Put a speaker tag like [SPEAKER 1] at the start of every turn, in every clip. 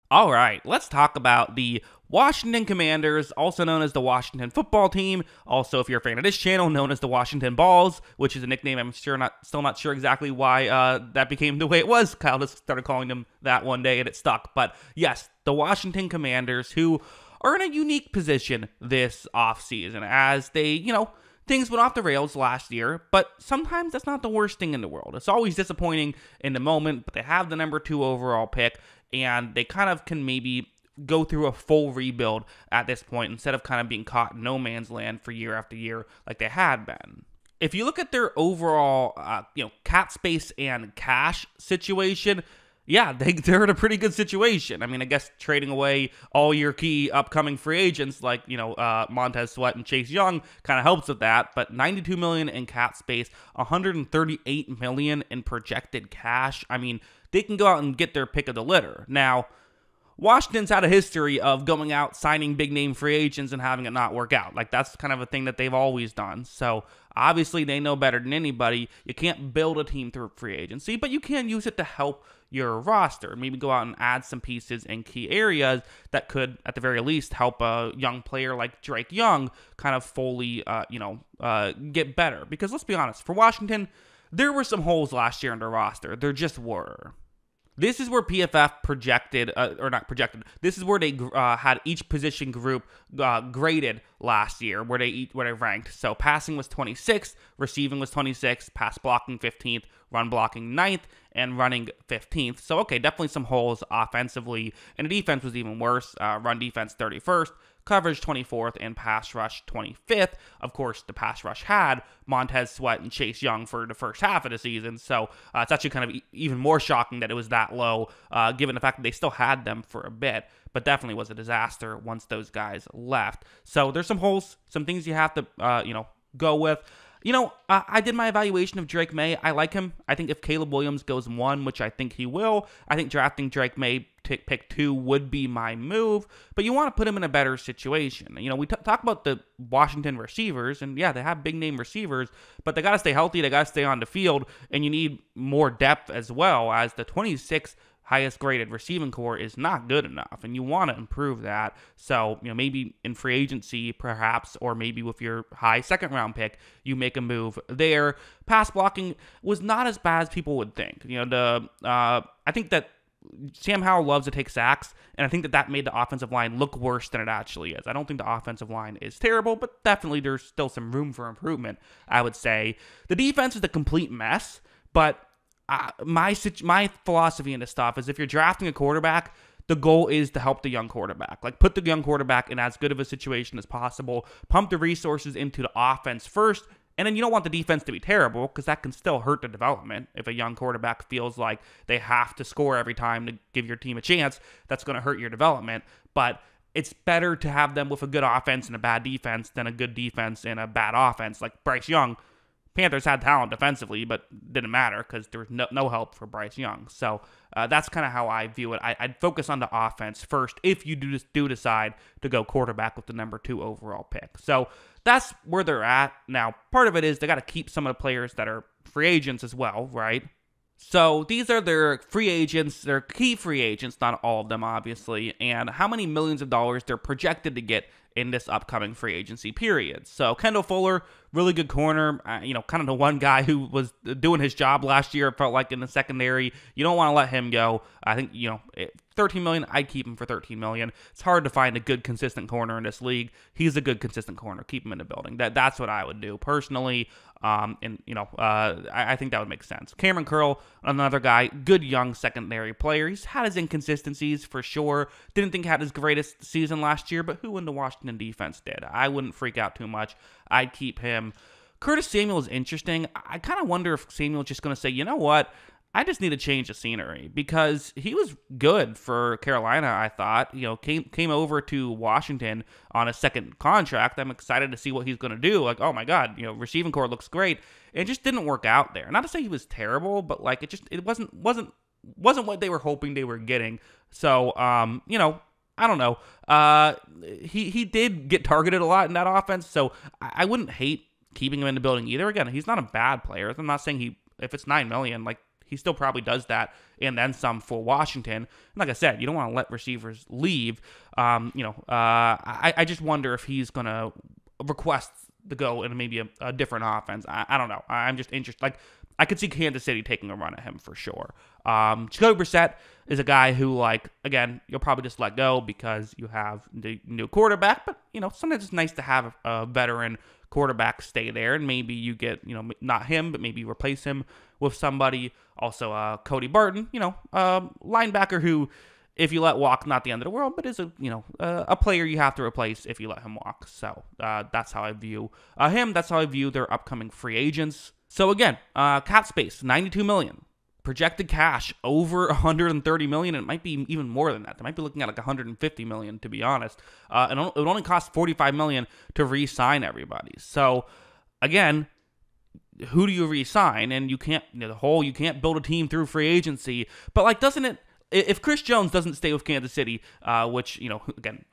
[SPEAKER 1] All right, let's talk about the Washington Commanders, also known as the Washington Football Team. Also, if you're a fan of this channel, known as the Washington Balls, which is a nickname I'm still not sure exactly why that became the way it was. Kyle just started calling them that one day and it stuck. But yes, the Washington Commanders, who are in a unique position this offseason as they, things went off the rails last year, but sometimes that's not the worst thing in the world. It's always disappointing in the moment, but they have the number 2 overall pick, and they kind of can maybe go through a full rebuild at this point instead of kind of being caught in no man's land for year after year like they had been. If you look at their overall, cap space and cash situation, yeah, they're in a pretty good situation. I mean, I guess trading away all your key upcoming free agents like, Montez Sweat and Chase Young kind of helps with that. But $92 million in cap space, $138 million in projected cash. I mean, they can go out and get their pick of the litter. Now, Washington's had a history of going out, signing big-name free agents, and having it not work out. Like, that's kind of a thing that they've always done. So, obviously, they know better than anybody. You can't build a team through free agency, but you can use it to help your roster. Maybe go out and add some pieces in key areas that could, at the very least, help a young player like Drake Young kind of fully, get better. Because, let's be honest, for Washington, there were some holes last year in their roster. There just were. This is where PFF projected, or not projected. This is where they had each position group graded last year, where they ranked. So passing was 26th, receiving was 26th, pass blocking 15th, run blocking 9th, and running 15th. So okay, definitely some holes offensively, and the defense was even worse. Run defense 31st. Coverage 24th, and pass rush 25th. Of course, the pass rush had Montez Sweat and Chase Young for the first half of the season, so it's actually kind of even more shocking that it was that low, given the fact that they still had them for a bit, but definitely was a disaster once those guys left. So there's some holes, some things you have to, go with. I did my evaluation of Drake May. I like him. I think if Caleb Williams goes 1, which I think he will, I think drafting Drake May pick 2 would be my move, but you want to put him in a better situation. We talk about the Washington receivers, and yeah, they have big-name receivers, but they got to stay healthy, they got to stay on the field, and you need more depth as well, as the 26th highest graded receiving core is not good enough, and you want to improve that. So, maybe in free agency, perhaps, or maybe with your high second round pick, you make a move there. Pass blocking was not as bad as people would think. I think that Sam Howell loves to take sacks, and I think that made the offensive line look worse than it actually is. I don't think the offensive line is terrible, but definitely there's still some room for improvement, I would say. The defense is a complete mess, but my philosophy in this stuff is if you're drafting a quarterback, the goal is to help the young quarterback. Like, put the young quarterback in as good of a situation as possible, pump the resources into the offense first, and then you don't want the defense to be terrible because that can still hurt the development. If a young quarterback feels like they have to score every time to give your team a chance, that's going to hurt your development. But it's better to have them with a good offense and a bad defense than a good defense and a bad offense. Like Bryce Young, Panthers had talent defensively, but didn't matter because there was no help for Bryce Young. So that's kind of how I view it. I'd focus on the offense first if you do decide to go quarterback with the number 2 overall pick. So that's where they're at. Now, part of it is they got to keep some of the players that are free agents as well, right? So these are their free agents, their key free agents, not all of them, obviously, and how many millions of dollars they're projected to get in this upcoming free agency period. So Kendall Fuller, really good corner, kind of the one guy who was doing his job last year, it felt like, in the secondary. You don't want to let him go. I think, $13 million, I'd keep him for $13 million. It's hard to find a good, consistent corner in this league. He's a good, consistent corner. Keep him in the building. That's what I would do personally. I think that would make sense. Cameron Curl, another guy, good young secondary player. He's had his inconsistencies for sure. Didn't think he had his greatest season last year, but who in the Washington defense did? I wouldn't freak out too much. I'd keep him. Curtis Samuel is interesting. I kind of wonder if Samuel's just going to say, you know what? I just need to change the scenery, because he was good for Carolina, I thought. Came over to Washington on a second contract. I'm excited to see what he's going to do. Like, oh my God, receiving core looks great. It just didn't work out there. Not to say he was terrible, but like it wasn't what they were hoping they were getting. So, I don't know. He did get targeted a lot in that offense, so I wouldn't hate keeping him in the building either. Again, he's not a bad player. I'm not saying if it's $9 million, like, he still probably does that and then some for Washington. And like I said, you don't want to let receivers leave. I just wonder if he's going to request to go in maybe a different offense. I don't know. I'm just interested. Like, I could see Kansas City taking a run at him for sure. Jacoby Brissett is a guy who, like, again, you'll probably just let go because you have the new quarterback. But, sometimes it's nice to have a veteran quarterback stay there. And maybe you get, not him, but maybe you replace him with somebody. Also, Cody Barton, linebacker who, if you let walk, not the end of the world, but is a player you have to replace if you let him walk. So that's how I view him. That's how I view their upcoming free agents. So again, cap space, $92 million. Projected cash, over $130 million. It might be even more than that. They might be looking at like $150 million, to be honest. And it would only cost $45 million to re-sign everybody. So again, who do you re-sign? And you can't, you can't build a team through free agency. But like, doesn't it? If Chris Jones doesn't stay with Kansas City, which, again,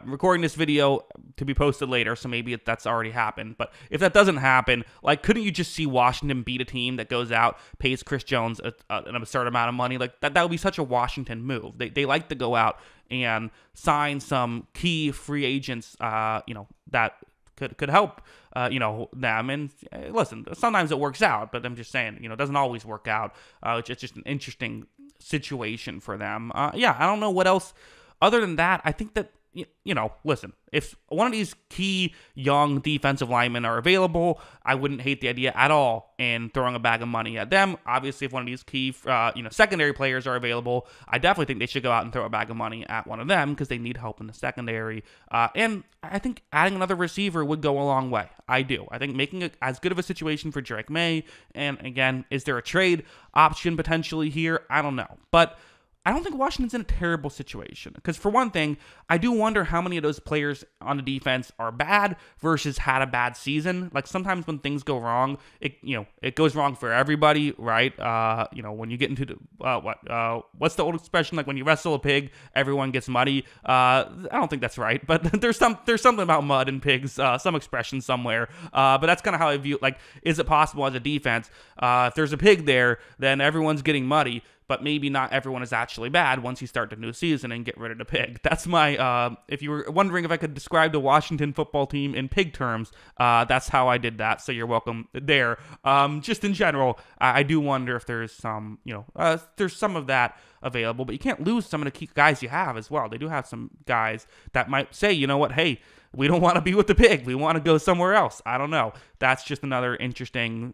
[SPEAKER 1] recording this video to be posted later, so maybe that's already happened. But if that doesn't happen, like, couldn't you just see Washington beat a team that goes out, pays Chris Jones an absurd amount of money? Like, that would be such a Washington move. They like to go out and sign some key free agents, that could help, them. And listen, sometimes it works out, but I'm just saying, it doesn't always work out. It's just an interesting situation for them. I don't know what else other than that. I think that, listen, if one of these key young defensive linemen are available, I wouldn't hate the idea at all in throwing a bag of money at them. Obviously, if one of these key, secondary players are available, I definitely think they should go out and throw a bag of money at one of them because they need help in the secondary. And I think adding another receiver would go a long way. I do. I think making it as good of a situation for Drake May. And again, is there a trade option potentially here? I don't know. But I don't think Washington's in a terrible situation because, for one thing, I do wonder how many of those players on the defense are bad versus had a bad season. Like, sometimes when things go wrong, it goes wrong for everybody, right? When you get into the what's the old expression? Like, when you wrestle a pig, everyone gets muddy. I don't think that's right, but there's something about mud and pigs, some expression somewhere. But that's kind of how I view. Like, is it possible as a defense, if there's a pig there, then everyone's getting muddy? But maybe not everyone is actually bad once you start the new season and get rid of the pig. That's my, if you were wondering if I could describe the Washington football team in pig terms, that's how I did that. So you're welcome there. Just in general, I do wonder if there's some, there's some of that available, but you can't lose some of the key guys you have as well. They do have some guys that might say, you know what, hey, we don't want to be with the pig. We want to go somewhere else. I don't know. That's just another interesting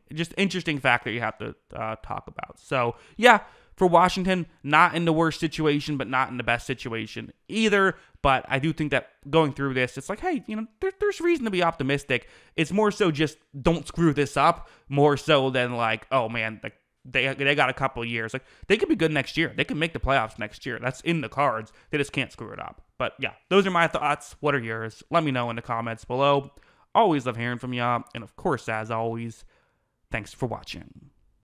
[SPEAKER 1] fact that you have to talk about. So, yeah. For Washington, not in the worst situation, but not in the best situation either. But I do think that going through this, it's like, hey, there's reason to be optimistic. It's more so just don't screw this up, more so than like, oh man, like they got a couple of years. Like, they could be good next year. They can make the playoffs next year. That's in the cards. They just can't screw it up. But yeah, those are my thoughts. What are yours? Let me know in the comments below. Always love hearing from y'all. And of course, as always, thanks for watching.